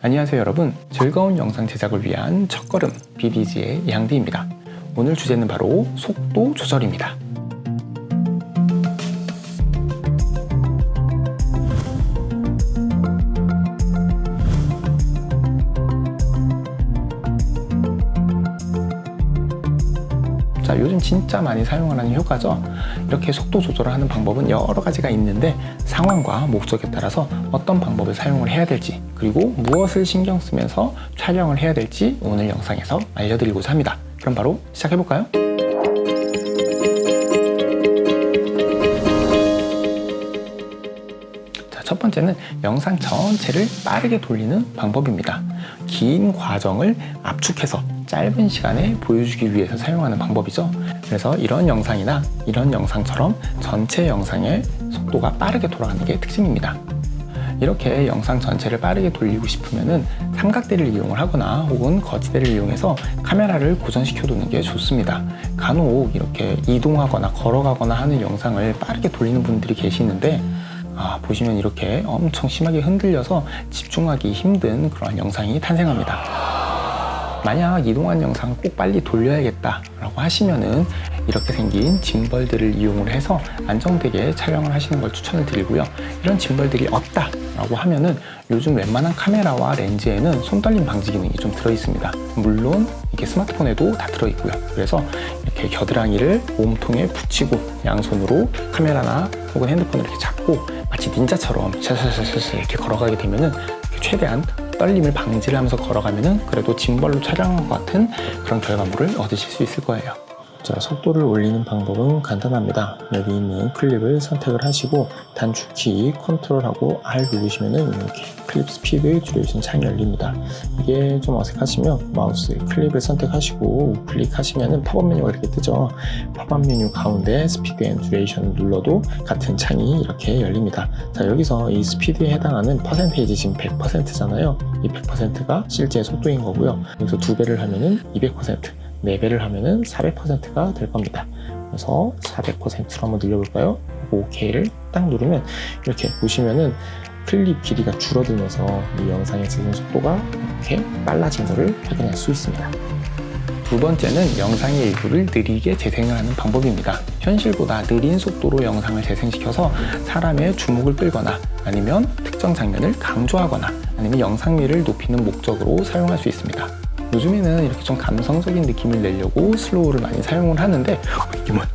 안녕하세요 여러분, 즐거운 영상 제작을 위한 첫걸음 BDG의 양디입니다. 오늘 주제는 바로 속도 조절입니다. 자, 요즘 진짜 많이 사용하는 효과죠. 이렇게 속도 조절을 하는 방법은 여러 가지가 있는데 상황과 목적에 따라서 어떤 방법을 사용을 해야 될지, 그리고 무엇을 신경 쓰면서 촬영을 해야 될지 오늘 영상에서 알려드리고자 합니다. 그럼 바로 시작해볼까요? 자, 첫 번째는 영상 전체를 빠르게 돌리는 방법입니다. 긴 과정을 압축해서 짧은 시간에 보여주기 위해서 사용하는 방법이죠. 그래서 이런 영상이나 이런 영상처럼 전체 영상의 속도가 빠르게 돌아가는 게 특징입니다. 이렇게 영상 전체를 빠르게 돌리고 싶으면은 삼각대를 이용을 하거나 혹은 거치대를 이용해서 카메라를 고정시켜 두는 게 좋습니다. 간혹 이렇게 이동하거나 걸어가거나 하는 영상을 빠르게 돌리는 분들이 계시는데 보시면 이렇게 엄청 심하게 흔들려서 집중하기 힘든 그런 영상이 탄생합니다. 만약 이동한 영상을 꼭 빨리 돌려야겠다 라고 하시면은 이렇게 생긴 짐벌들을 이용을 해서 안정되게 촬영을 하시는 걸 추천을 드리고요. 이런 짐벌들이 없다 라고 하면은 요즘 웬만한 카메라와 렌즈에는 손떨림 방지 기능이 좀 들어있습니다. 물론 이게 스마트폰에도 다 들어있고요. 그래서 이렇게 겨드랑이를 몸통에 붙이고 양손으로 카메라나 혹은 핸드폰을 이렇게 잡고 마치 닌자처럼 샤샤샤샤 이렇게 걸어가게 되면은 최대한 떨림을 방지를 하면서 걸어가면은 그래도 짐벌로 촬영한 것 같은 그런 결과물을 얻으실 수 있을 거예요. 자, 속도를 올리는 방법은 간단합니다. 여기 있는 클립을 선택을 하시고 단축키 컨트롤하고 R 누르시면은 이렇게 클립 스피드 듀레이션 창이 열립니다. 이게 좀 어색하시면 마우스 클립을 선택하시고 우클릭하시면은 팝업 메뉴가 이렇게 뜨죠. 팝업 메뉴 가운데 스피드 앤 듀레이션 눌러도 같은 창이 이렇게 열립니다. 자, 여기서 이 스피드에 해당하는 퍼센테이지 지금 100%잖아요. 이 100%가 실제 속도인 거고요. 여기서 2배를 하면은 200%, 4배를 하면은 400%가 될 겁니다. 그래서 400%로 한번 늘려볼까요? OK를 딱 누르면 이렇게 보시면은 클립 길이가 줄어들면서 이 영상의 재생 속도가 이렇게 빨라진 것을 확인할 수 있습니다. 두 번째는 영상의 일부를 느리게 재생을 하는 방법입니다. 현실보다 느린 속도로 영상을 재생시켜서 사람의 주목을 끌거나 아니면 특정 장면을 강조하거나 아니면 영상미를 높이는 목적으로 사용할 수 있습니다. 요즘에는 이렇게 좀 감성적인 느낌을 내려고 슬로우를 많이 사용을 하는데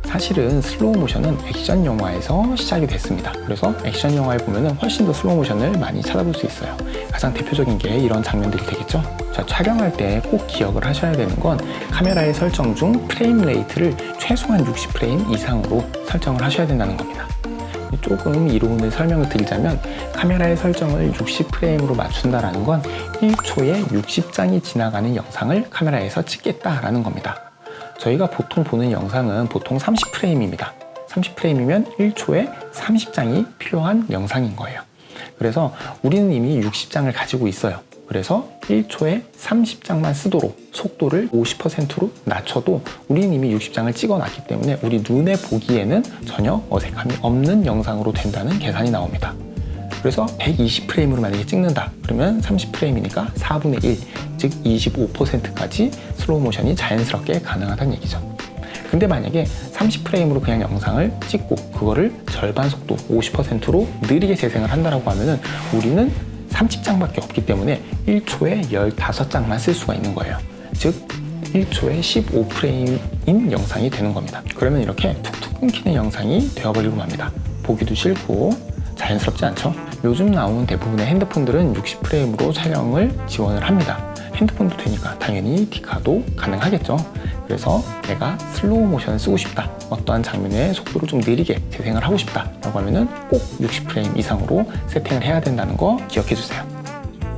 사실은 슬로우 모션은 액션 영화에서 시작이 됐습니다. 그래서 액션 영화에 보면은 훨씬 더 슬로우 모션을 많이 찾아볼 수 있어요. 가장 대표적인 게 이런 장면들이 되겠죠. 자, 촬영할 때 꼭 기억을 하셔야 되는 건 카메라의 설정 중 프레임 레이트를 최소한 60프레임 이상으로 설정을 하셔야 된다는 겁니다. 조금 이론을 설명을 드리자면 카메라의 설정을 60프레임으로 맞춘다라는 건 1초에 60장이 지나가는 영상을 카메라에서 찍겠다라는 겁니다. 저희가 보통 보는 영상은 보통 30프레임입니다. 30프레임이면 1초에 30장이 필요한 영상인 거예요. 그래서 우리는 이미 60장을 가지고 있어요. 그래서 1초에 30장만 쓰도록 속도를 50%로 낮춰도 우리는 이미 60장을 찍어놨기 때문에 우리 눈에 보기에는 전혀 어색함이 없는 영상으로 된다는 계산이 나옵니다. 그래서 120프레임으로 만약에 찍는다 그러면 30프레임이니까 4분의 1, 즉 25%까지 슬로우 모션이 자연스럽게 가능하다는 얘기죠. 근데 만약에 30프레임으로 그냥 영상을 찍고 그거를 절반 속도 50%로 느리게 재생을 한다고 하면은 우리는 30장밖에 없기 때문에 1초에 15장만 쓸 수가 있는 거예요. 즉 1초에 15프레임인 영상이 되는 겁니다. 그러면 이렇게 툭툭 끊기는 영상이 되어버리고 맙니다. 보기도 싫고 자연스럽지 않죠? 요즘 나온 대부분의 핸드폰들은 60프레임으로 촬영을 지원을 합니다. 핸드폰도 되니까 당연히 디카도 가능하겠죠. 그래서 내가 슬로우 모션을 쓰고 싶다, 어떠한 장면의 속도를 좀 느리게 재생을 하고 싶다 라고 하면은 꼭 60프레임 이상으로 세팅을 해야 된다는 거 기억해 주세요.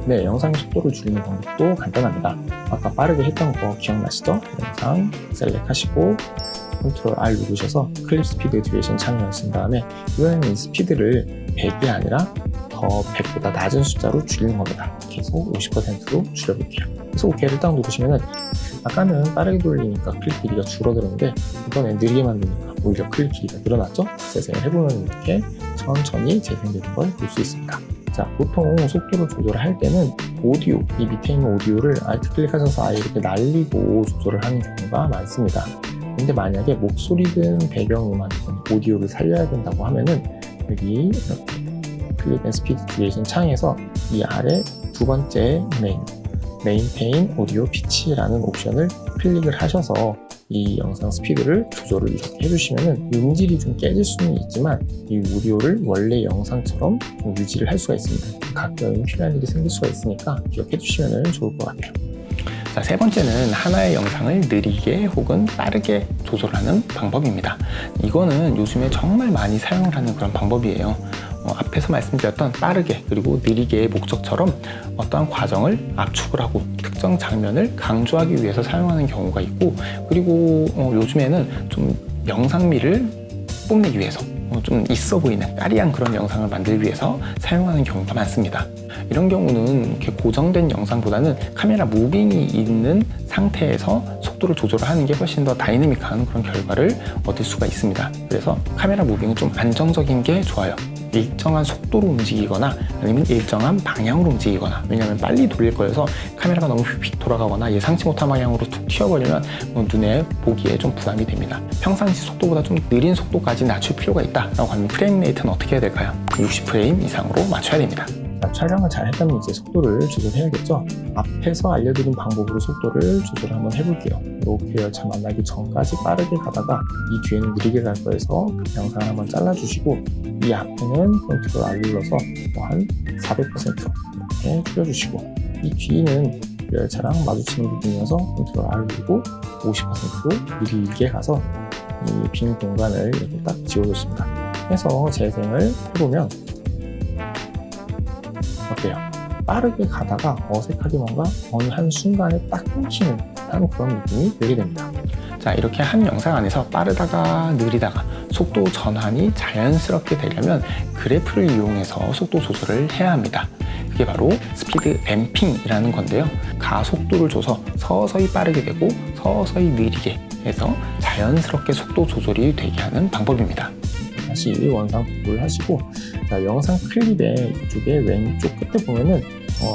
네, 영상의 속도를 줄이는 방법도 간단합니다. 아까 빠르게 했던 거 기억나시죠? 영상 셀렉트 하시고 컨트롤 R 누르셔서 클립 스피드 듀레이션 창을 열신 다음에 이번에는 이 스피드를 100이 아니라 더 100보다 낮은 숫자로 줄이는 겁니다. 계속 50%로 줄여볼게요. 그래서 OK를 딱 누르시면은 아까는 빠르게 돌리니까 클립 길이가 줄어들었는데 이번엔 느리게 만드니까 오히려 클립 길이가 늘어났죠? 재생을 해보면 이렇게 천천히 재생되는 걸 볼 수 있습니다. 자, 보통 속도를 조절할 때는 오디오, 이 밑에 있는 오디오를 알트 클릭하셔서 아예 이렇게 날리고 조절을 하는 경우가 많습니다. 근데 만약에 목소리든 배경음악이든 오디오를 살려야 된다고 하면은 여기 이렇게 클립 앤 스피드 듀레이션 창에서 이 아래 두 번째 메인테인 오디오 피치라는 옵션을 클릭을 하셔서 이 영상 스피드를 조절을 이렇게 해주시면은 음질이 좀 깨질 수는 있지만 이 오디오를 원래 영상처럼 좀 유지를 할 수가 있습니다. 가끔 필요한 일이 생길 수가 있으니까 기억해 주시면 좋을 것 같아요. 자, 세 번째는 하나의 영상을 느리게 혹은 빠르게 조절하는 방법입니다. 이거는 요즘에 정말 많이 사용을 하는 그런 방법이에요. 앞에서 말씀드렸던 빠르게 그리고 느리게의 목적처럼 어떠한 과정을 압축을 하고 특정 장면을 강조하기 위해서 사용하는 경우가 있고, 그리고 요즘에는 좀 영상미를 뽐내기 위해서 좀 있어 보이는 까리한 그런 영상을 만들기 위해서 사용하는 경우가 많습니다. 이런 경우는 이렇게 고정된 영상보다는 카메라 무빙이 있는 상태에서 속도를 조절을 하는 게 훨씬 더 다이내믹한 그런 결과를 얻을 수가 있습니다. 그래서 카메라 무빙은 좀 안정적인 게 좋아요. 일정한 속도로 움직이거나 아니면 일정한 방향으로 움직이거나, 왜냐하면 빨리 돌릴 거여서 카메라가 너무 휙휙 돌아가거나 예상치 못한 방향으로 툭 튀어버리면 눈에 보기에 좀 부담이 됩니다. 평상시 속도보다 좀 느린 속도까지 낮출 필요가 있다라고 하면 프레임 레이트는 어떻게 해야 될까요? 60프레임 이상으로 맞춰야 됩니다. 촬영을 잘 했다면 이제 속도를 조절해야겠죠. 앞에서 알려드린 방법으로 속도를 조절 한번 해볼게요. 이렇게 열차 만나기 전까지 빠르게 가다가 이 뒤에는 느리게 갈 거여서 영상을 한번 잘라주시고, 이 앞에는 컨트롤 R 눌러서 한 400% 이렇게 줄여주시고, 이 뒤는 열차랑 마주치는 부분이어서 컨트롤 R 누르고 50%로 느리게 가서 이 빈 공간을 이렇게 딱 지워줬습니다. 해서 재생을 해보면 어때요? 빠르게 가다가 어색하게 뭔가 어느 한 순간에 딱 끊기는 듯한 그런 느낌이 들게 됩니다. 자, 이렇게 한 영상 안에서 빠르다가 느리다가 속도 전환이 자연스럽게 되려면 그래프를 이용해서 속도 조절을 해야 합니다. 그게 바로 스피드 램핑이라는 건데요. 가속도를 줘서 서서히 빠르게 되고 서서히 느리게 해서 자연스럽게 속도 조절이 되게 하는 방법입니다. 다시 원상 복구를 하시고, 자, 영상 클립의 이쪽에 왼쪽 끝에 보면은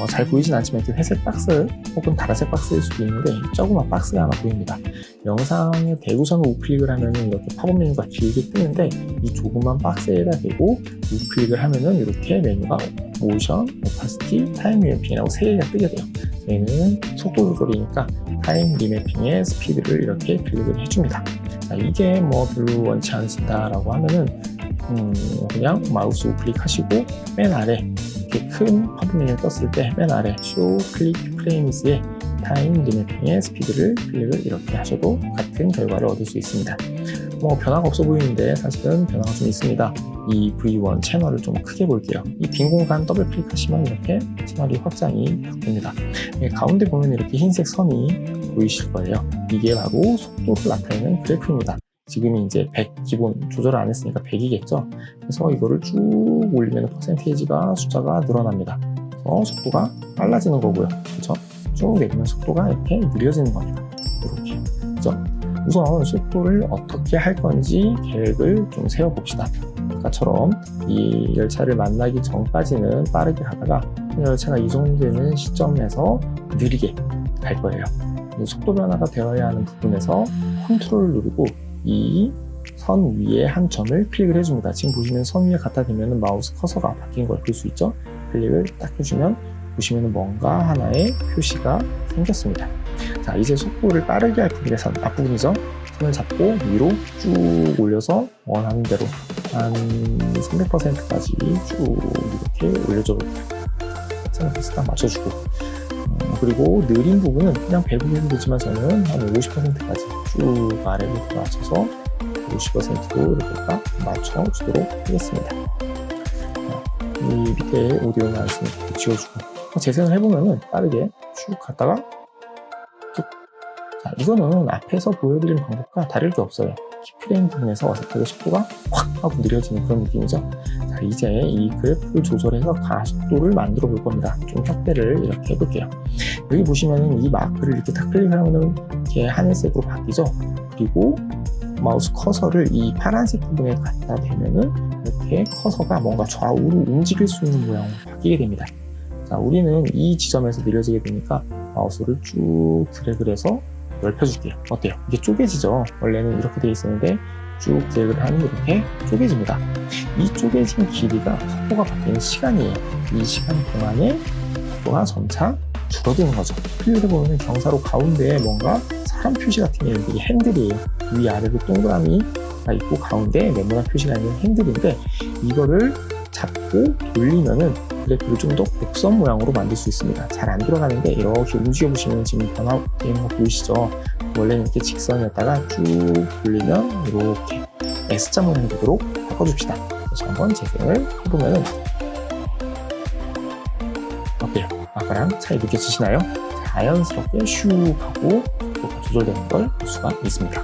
잘 보이진 않지만 이렇게 회색 박스 혹은 다라색 박스일 수도 있는데 조그만 박스가 하나 보입니다. 영상의 대구선을 우클릭을 하면은 이렇게 팝업 메뉴가 길게 뜨는데 이 조그만 박스에다 대고 우클릭을 하면은 이렇게 메뉴가 모션, 오파시티, 타임 리매핑이라고 세 개가 뜨게 돼요. 저희는 속도 조절이니까 타임 리매핑의 스피드를 이렇게 클릭을 해줍니다. 자, 이게 뭐 별로 원치 않으신다라고 하면은 그냥 마우스 우클릭 하시고 맨 아래 이렇게 큰 팝업 메뉴 떴을 때 맨 아래 쇼 클릭 프레임즈의 타임 리매핑의 스피드를 클릭을 이렇게 하셔도 같은 결과를 얻을 수 있습니다. 뭐 변화가 없어 보이는데 사실은 변화가 좀 있습니다. 이 V1 채널을 좀 크게 볼게요. 이 빈 공간 더블 클릭하시면 이렇게 채널이 확장이 됩니다. 가운데 보면 이렇게 흰색 선이 보이실 거예요. 이게 바로 속도를 나타내는 그래프입니다. 지금이 이제 100 기본 조절을 안 했으니까 100이겠죠. 그래서 이거를 쭉 올리면 퍼센테이지가 숫자가 늘어납니다. 그래서 속도가 빨라지는 거고요. 그렇죠? 쭉 내리면 속도가 이렇게 느려지는 겁니다. 이렇게. 그렇죠? 우선 속도를 어떻게 할 건지 계획을 좀 세워봅시다. 아까처럼 이 열차를 만나기 전까지는 빠르게 가다가 열차가 이동되는 시점에서 느리게 갈 거예요. 속도 변화가 되어야 하는 부분에서 컨트롤을 누르고 이 선 위에 한 점을 클릭을 해줍니다. 지금 보시면 선 위에 갖다 대면 마우스 커서가 바뀐 걸 볼 수 있죠? 클릭을 딱 해주면 보시면 뭔가 하나의 표시가 생겼습니다. 자, 이제 속도를 빠르게 할 부분의 선 앞부분이죠. 손을 잡고 위로 쭉 올려서 원하는 대로 한 300%까지 쭉 이렇게 올려줘 볼게요. 300% 딱 맞춰주고, 그리고 느린 부분은 그냥 배부분 되지만 저는 한 50%까지 쭉 아래로 맞춰서 50%로 이렇게 딱 맞춰주도록 하겠습니다. 이 밑에 오디오는 안 쓰니까 지워주고, 재생을 해보면은 빠르게 쭉 갔다가 쭉. 자, 이거는 앞에서 보여드린 방법과 다를 게 없어요. 키프레임 부분에서 어색하게 속도가 확 하고 느려지는 그런 느낌이죠. 자, 이제 이 그래프를 조절해서 가속도를 만들어 볼 겁니다. 좀 확대를 이렇게 해볼게요. 여기 보시면은 이 마크를 이렇게 딱 클릭하면은 이렇게 하늘색으로 바뀌죠. 그리고 마우스 커서를 이 파란색 부분에 갖다 대면은 이렇게 커서가 뭔가 좌우로 움직일 수 있는 모양으로 바뀌게 됩니다. 자, 우리는 이 지점에서 느려지게 되니까 마우스를 쭉 드래그를 해서 넓혀줄게요. 어때요? 이게 쪼개지죠? 원래는 이렇게 되어 있었는데 쭉 드래그를 하면 이렇게 쪼개집니다. 이 쪼개진 길이가 속도가 바뀌는 시간이에요. 이 시간 동안에 속도가 점차 줄어드는 거죠. 클릭을 보면 경사로 가운데에 뭔가 사람 표시 같은 게 이게 핸들이에요. 위아래로 동그라미가 있고 가운데 네모난 표시가 있는 핸들인데 이거를 잡고 돌리면은 그래프를 좀 더 곡선 모양으로 만들 수 있습니다. 잘 안 돌아가는데 이렇게 움직여 보시면 지금 변화되어 있는 거 보이시죠? 원래는 이렇게 직선이었다가 쭉 돌리면 이렇게 S자 모양이 되도록 바꿔줍시다. 다시 한번 재생을 해보면은 어때요? 아까랑 차이 느껴지시나요? 자연스럽게 슉 하고 속도가 조절되는 걸 볼 수가 있습니다.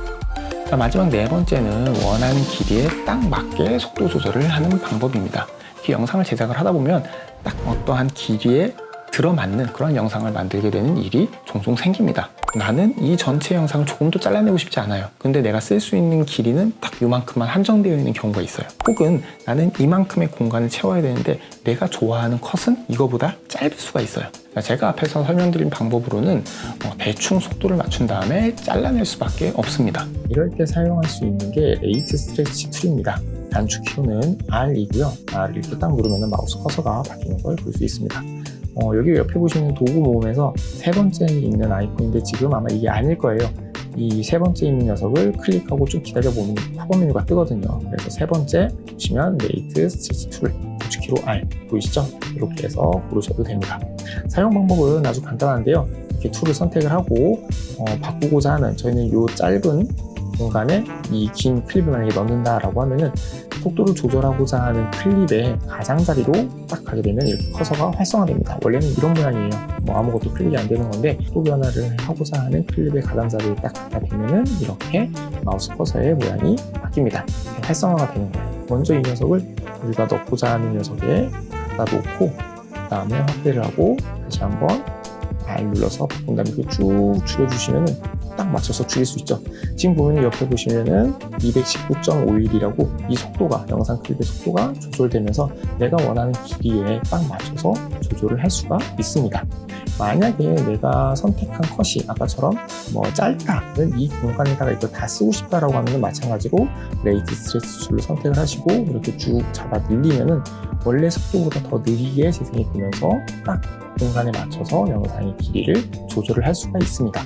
자, 마지막 네 번째는 원하는 길이에 딱 맞게 속도 조절을 하는 방법입니다. 이렇게 영상을 제작을 하다 보면 딱 어떠한 길이에 들어맞는 그런 영상을 만들게 되는 일이 종종 생깁니다. 나는 이 전체 영상을 조금 더 잘라내고 싶지 않아요. 근데 내가 쓸 수 있는 길이는 딱 이만큼만 한정되어 있는 경우가 있어요. 혹은 나는 이만큼의 공간을 채워야 되는데 내가 좋아하는 컷은 이거보다 짧을 수가 있어요. 제가 앞에서 설명드린 방법으로는 대충 속도를 맞춘 다음에 잘라낼 수밖에 없습니다. 이럴 때 사용할 수 있는 게 레이트 스트레치 툴입니다. 단축 키로는 R이고요. R을 이렇게 딱 누르면 마우스 커서가 바뀌는 걸 볼 수 있습니다. 여기 옆에 보시는 도구 모음에서 세 번째에 있는 아이콘인데 지금 아마 이게 아닐 거예요. 이 세 번째 있는 녀석을 클릭하고 좀 기다려보면 팝업 메뉴가 뜨거든요. 그래서 세 번째 보시면 레이트 스트레치 툴 단축 키로 R 보이시죠? 이렇게 해서 고르셔도 됩니다. 사용 방법은 아주 간단한데요. 이렇게 툴을 선택을 하고 바꾸고자 하는 저희는 이 짧은 공간에 이 긴 클립을 만약에 넣는다라고 하면은 속도를 조절하고자 하는 클립의 가장자리로 딱 가게 되면 이렇게 커서가 활성화됩니다. 원래는 이런 모양이에요. 아무것도 클릭이 안 되는 건데 속도 변화를 하고자 하는 클립의 가장자리를 딱 갖다 대면은 이렇게 마우스 커서의 모양이 바뀝니다. 활성화가 되는 거예요. 먼저 이 녀석을 우리가 넣고자 하는 녀석에 갖다 놓고 그 다음에 확대를 하고 다시 한번 R 눌러서 바꾼 다음에 쭉 줄여주시면은 딱 맞춰서 줄일 수 있죠. 지금 보면 옆에 보시면은 219.51이라고 이 속도가 영상 클립의 속도가 조절되면서 내가 원하는 길이에 딱 맞춰서 조절을 할 수가 있습니다. 만약에 내가 선택한 컷이 아까처럼 짧다는 이 공간에다가 이걸 다 쓰고 싶다라고 하면 마찬가지로 레이트 스트레치 툴을 선택을 하시고 이렇게 쭉 잡아 늘리면은 원래 속도보다 더 느리게 재생이 되면서 딱 공간에 맞춰서 영상의 길이를 조절을 할 수가 있습니다.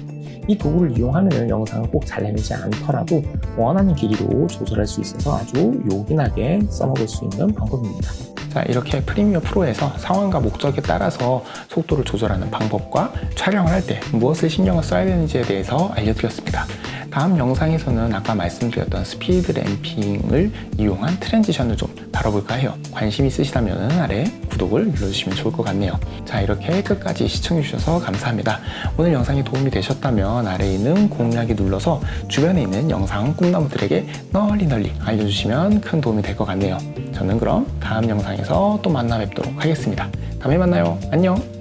이 도구를 이용하면 영상을 꼭 잘라내지 않더라도 원하는 길이로 조절할 수 있어서 아주 요긴하게 써먹을 수 있는 방법입니다. 자, 이렇게 프리미어 프로에서 상황과 목적에 따라서 속도를 조절하는 방법과 촬영을 할 때 무엇을 신경을 써야 되는지에 대해서 알려드렸습니다. 다음 영상에서는 아까 말씀드렸던 스피드 램핑을 이용한 트랜지션을 좀 다뤄볼까 해요. 관심 있으시다면 아래 구독을 눌러주시면 좋을 것 같네요. 자, 이렇게 끝까지 시청해주셔서 감사합니다. 오늘 영상이 도움이 되셨다면 아래에 있는 공유하기 눌러서 주변에 있는 영상 꿈나무들에게 널리 알려주시면 큰 도움이 될 것 같네요. 저는 그럼 다음 영상에서 또 만나 뵙도록 하겠습니다. 다음에 만나요. 안녕.